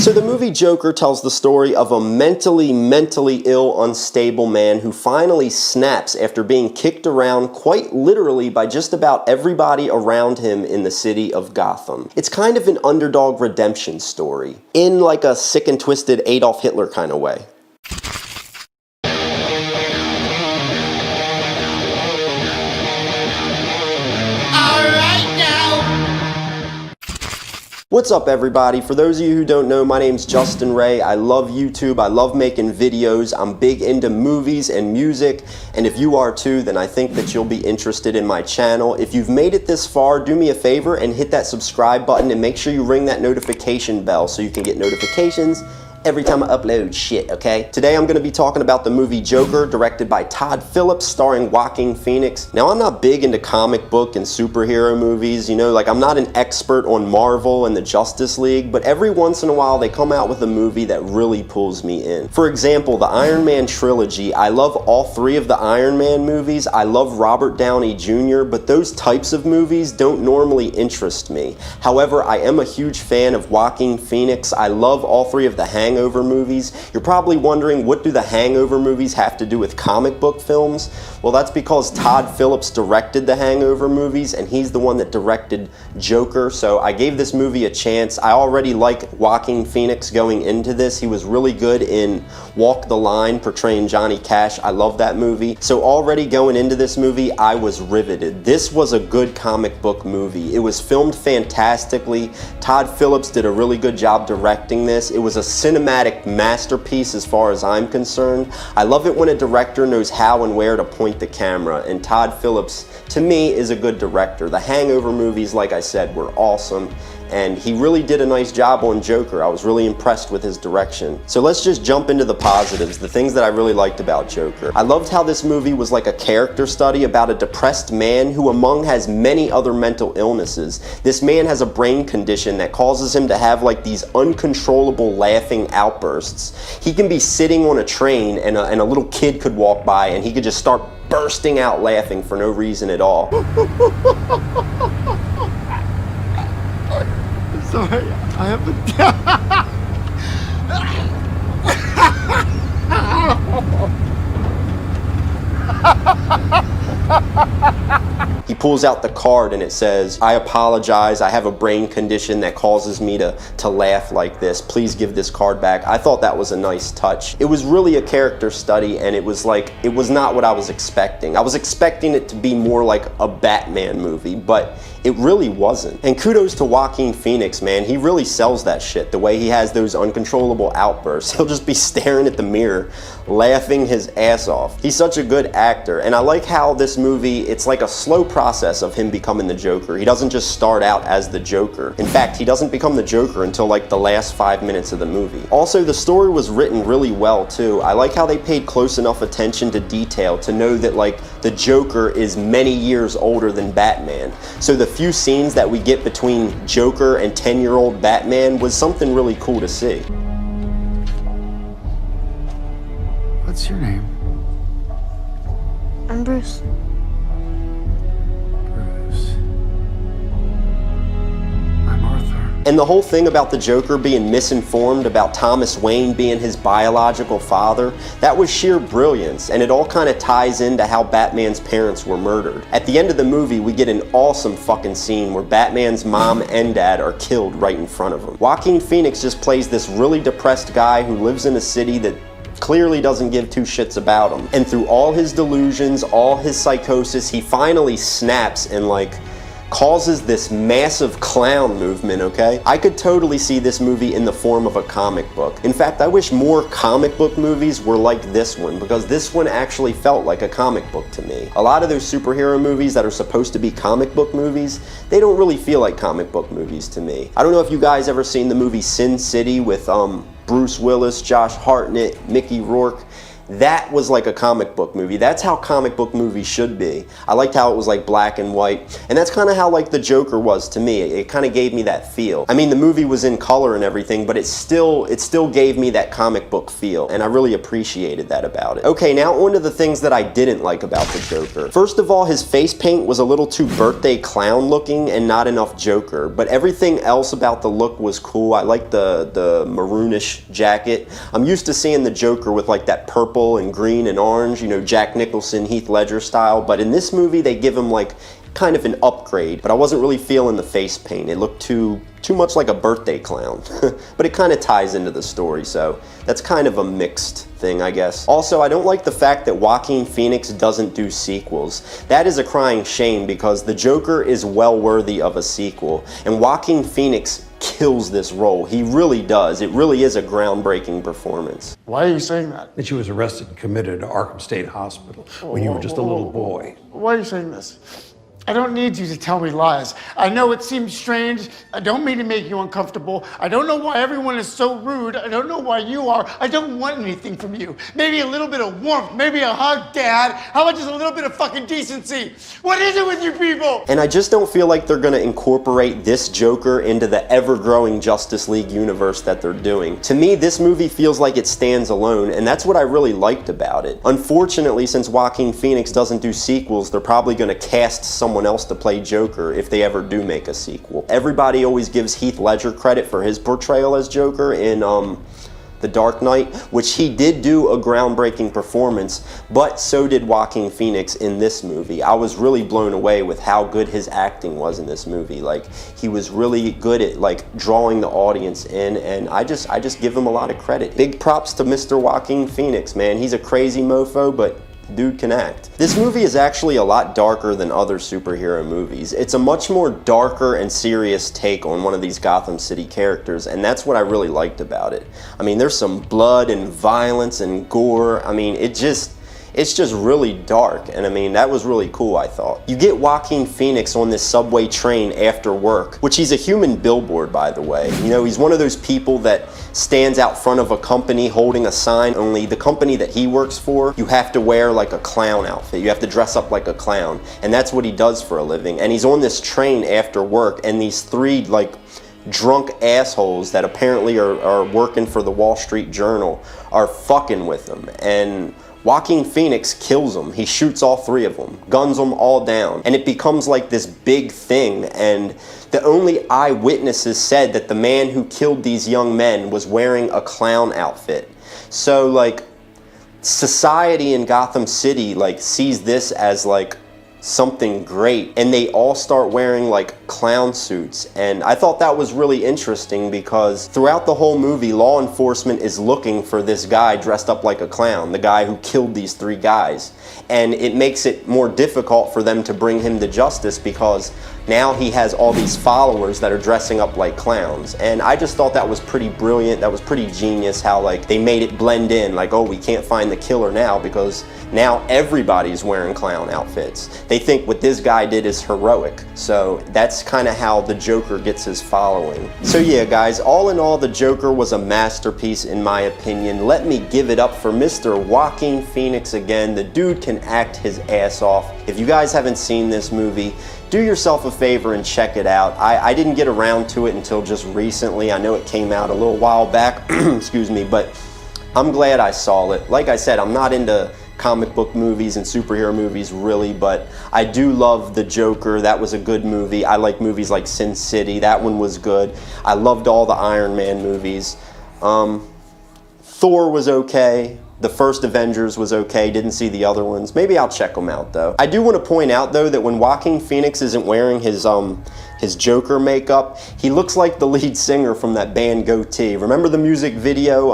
So the movie Joker tells the story of a mentally ill, unstable man who finally snaps after being kicked around quite literally by just about everybody around him in the city of Gotham. It's kind of an underdog redemption story, in like a sick and twisted Adolf Hitler kind of way. What's up everybody? For those of you who don't know, my name's Justin Ray. I love YouTube, I love making videos, I'm big into movies and music, and if you are too, then I think that you'll be interested in my channel. If you've made it this far, do me a favor and hit that subscribe button and make sure you ring that notification bell so you can get notifications every time I upload shit, okay? Today I'm gonna be talking about the movie Joker, directed by Todd Phillips, starring Joaquin Phoenix. Now, I'm not big into comic book and superhero movies, you know, like I'm not an expert on Marvel and the Justice League, but every once in a while they come out with a movie that really pulls me in. For example, the Iron Man trilogy, I love all three of the Iron Man movies. I love Robert Downey Jr., but those types of movies don't normally interest me. However, I am a huge fan of Joaquin Phoenix. I love all three of the Hangover movies. You're probably wondering, what do the Hangover movies have to do with comic book films? Well, that's because Todd Phillips directed the Hangover movies and he's the one that directed Joker, so I gave this movie a chance. I already like Joaquin Phoenix going into this. He was really good in Walk the Line portraying Johnny Cash. I love that movie. So already going into this movie, I was riveted. This was a good comic book movie. It was filmed fantastically. Todd Phillips did a really good job directing this. It was a cinematic masterpiece as far as I'm concerned. I love it when a director knows how and where to point the camera, and Todd Phillips, to me, is a good director. The Hangover movies, like I said, were awesome, and he really did a nice job on Joker. I was really impressed with his direction. So let's just jump into the positives, the things that I really liked about Joker. I loved how this movie was like a character study about a depressed man who has many other mental illnesses. This man has a brain condition that causes him to have like these uncontrollable laughing outbursts. He can be sitting on a train and a little kid could walk by and he could just start bursting out laughing for no reason at all. Sorry, I haven't. He pulls out the card and it says, "I apologize, I have a brain condition that causes me to laugh like this. Please give this card back." I thought that was a nice touch. It was really a character study and it was not what I was expecting. I was expecting it to be more like a Batman movie, but it really wasn't. And kudos to Joaquin Phoenix, man. He really sells that shit, the way he has those uncontrollable outbursts. He'll just be staring at the mirror, laughing his ass off. He's such a good actor, and I like how this movie, it's like a slow process of him becoming the Joker. He doesn't just start out as the Joker. In fact, he doesn't become the Joker until like the last 5 minutes of the movie. Also, the story was written really well too. I like how they paid close enough attention to detail to know that like the Joker is many years older than Batman. So the few scenes that we get between Joker and 10-year-old Batman was something really cool to see. What's your name? I'm Bruce. Bruce. I'm Arthur. And the whole thing about the Joker being misinformed about Thomas Wayne being his biological father, that was sheer brilliance, and it all kind of ties into how Batman's parents were murdered. At the end of the movie, we get an awesome fucking scene where Batman's mom and dad are killed right in front of him. Joaquin Phoenix just plays this really depressed guy who lives in a city that clearly doesn't give two shits about him. And through all his delusions, all his psychosis, he finally snaps and like causes this massive clown movement, okay? I could totally see this movie in the form of a comic book. In fact, I wish more comic book movies were like this one, because this one actually felt like a comic book to me. A lot of those superhero movies that are supposed to be comic book movies, they don't really feel like comic book movies to me. I don't know if you guys ever seen the movie Sin City with Bruce Willis, Josh Hartnett, Mickey Rourke. that was like a comic book movie. That's how comic book movies should be. I liked how it was like black and white, and that's kind of how like the Joker was to me. It kind of gave me that feel. I mean, the movie was in color and everything, but it still gave me that comic book feel, and I really appreciated that about it. Okay, now on to the things that I didn't like about the Joker. First of all, his face paint was a little too birthday clown looking and not enough Joker, but everything else about the look was cool. I like the maroonish jacket. I'm used to seeing the Joker with like that purple and green and orange, you know, Jack Nicholson, Heath Ledger style, but in this movie they give him like kind of an upgrade, but I wasn't really feeling the face paint. It looked too much like a birthday clown, but it kind of ties into the story, so that's kind of a mixed thing, I guess. Also, I don't like the fact that Joaquin Phoenix doesn't do sequels. That is a crying shame because the Joker is well worthy of a sequel, and Joaquin Phoenix kills this role. He really does. It really is a groundbreaking performance. Why are you saying that? That you was arrested and committed to Arkham State Hospital when you were just a little boy. Why are you saying this? I don't need you to tell me lies. I know it seems strange. I don't mean to make you uncomfortable. I don't know why everyone is so rude. I don't know why you are. I don't want anything from you. Maybe a little bit of warmth. Maybe a hug, Dad. How about just a little bit of fucking decency? What is it with you people? And I just don't feel like they're gonna incorporate this Joker into the ever-growing Justice League universe that they're doing. To me, this movie feels like it stands alone, and that's what I really liked about it. Unfortunately, since Joaquin Phoenix doesn't do sequels, they're probably gonna cast someone else to play Joker if they ever do make a sequel. Everybody always gives Heath Ledger credit for his portrayal as Joker in The Dark Knight, which he did do a groundbreaking performance, but so did Joaquin Phoenix in this movie. I was really blown away with how good his acting was in this movie. Like, he was really good at like drawing the audience in, and I just give him a lot of credit. Big props to Mr. Joaquin Phoenix, man. He's a crazy mofo, but dude can act. This movie is actually a lot darker than other superhero movies. It's a much more darker and serious take on one of these Gotham City characters, and that's what I really liked about it. I mean, there's some blood and violence and gore. I mean, it's just really dark, and I mean, that was really cool, I thought. You get Joaquin Phoenix on this subway train after work, which he's a human billboard, by the way. You know, he's one of those people that stands out front of a company holding a sign, only the company that he works for, you have to wear like a clown outfit. You have to dress up like a clown, and that's what he does for a living. And he's on this train after work, and these three like drunk assholes that apparently are working for the Wall Street Journal are fucking with him, and Joaquin Phoenix kills them. He shoots all three of them, guns them all down, and it becomes like this big thing, and the only eyewitnesses said that the man who killed these young men was wearing a clown outfit. So like, society in Gotham City like sees this as like something great, and they all start wearing like clown suits, and I thought that was really interesting because throughout the whole movie, law enforcement is looking for this guy dressed up like a clown, the guy who killed these three guys, and it makes it more difficult for them to bring him to justice because now he has all these followers that are dressing up like clowns. And I just thought that was pretty brilliant. That was pretty genius how like they made it blend in, like, oh, we can't find the killer now because now everybody's wearing clown outfits. They think what this guy did is heroic. So that's kind of how the Joker gets his following. So yeah, guys, all in all, the Joker was a masterpiece in my opinion. Let me give it up for Mr. Joaquin Phoenix again. The dude can act his ass off. If you guys haven't seen this movie, do yourself a favor and check it out. I didn't get around to it until just recently. I know it came out a little while back, excuse me, but I'm glad I saw it. Like I said, I'm not into comic book movies and superhero movies really, but I do love The Joker. That was a good movie. I like movies like Sin City. That one was good. I loved all the Iron Man movies. Thor was okay. The first Avengers was okay, didn't see the other ones. Maybe I'll check them out though. I do want to point out though that when Joaquin Phoenix isn't wearing his Joker makeup, he looks like the lead singer from that band Goatee. Remember the music video,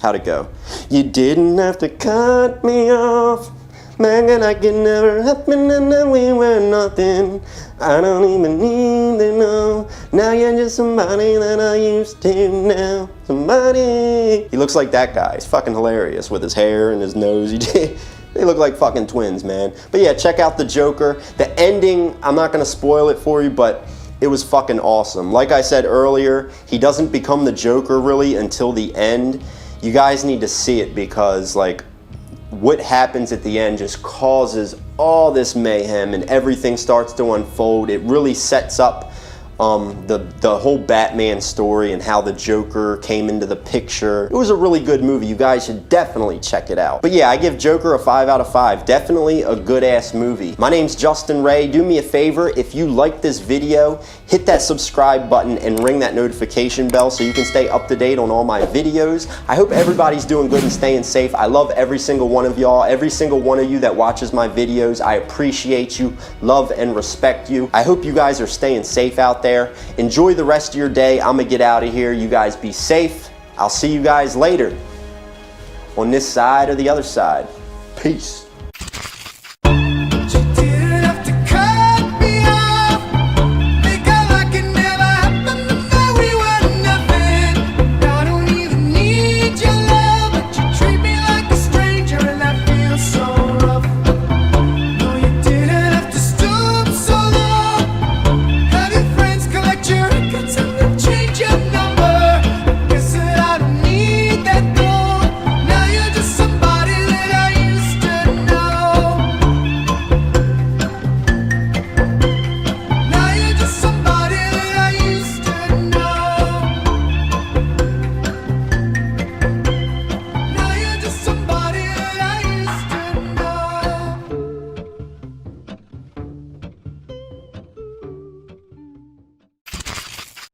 how'd it go? You didn't have to cut me off, man, I could never happen and then we were nothing. I don't even need to know. Now you're just somebody that I used to know. Somebody. He looks like that guy. He's fucking hilarious with his hair and his nose. They look like fucking twins, man. But yeah, check out The Joker. The ending, I'm not gonna spoil it for you, but it was fucking awesome. Like I said earlier, he doesn't become the Joker really until the end. You guys need to see it because like, what happens at the end just causes all this mayhem and everything starts to unfold. It really sets up the whole Batman story and how the Joker came into the picture. It was a really good movie. You guys should definitely check it out. But yeah, I give Joker a 5 out of 5. Definitely a good ass movie. My name's Justin Ray. Do me a favor, if you like this video, hit that subscribe button and ring that notification bell so you can stay up to date on all my videos. I hope everybody's doing good and staying safe. I love every single one of y'all, every single one of you that watches my videos. I appreciate you, love and respect you. I hope you guys are staying safe out there. Enjoy the rest of your day. I'm gonna get out of here. You guys be safe. I'll see you guys later on this side or the other side. Peace.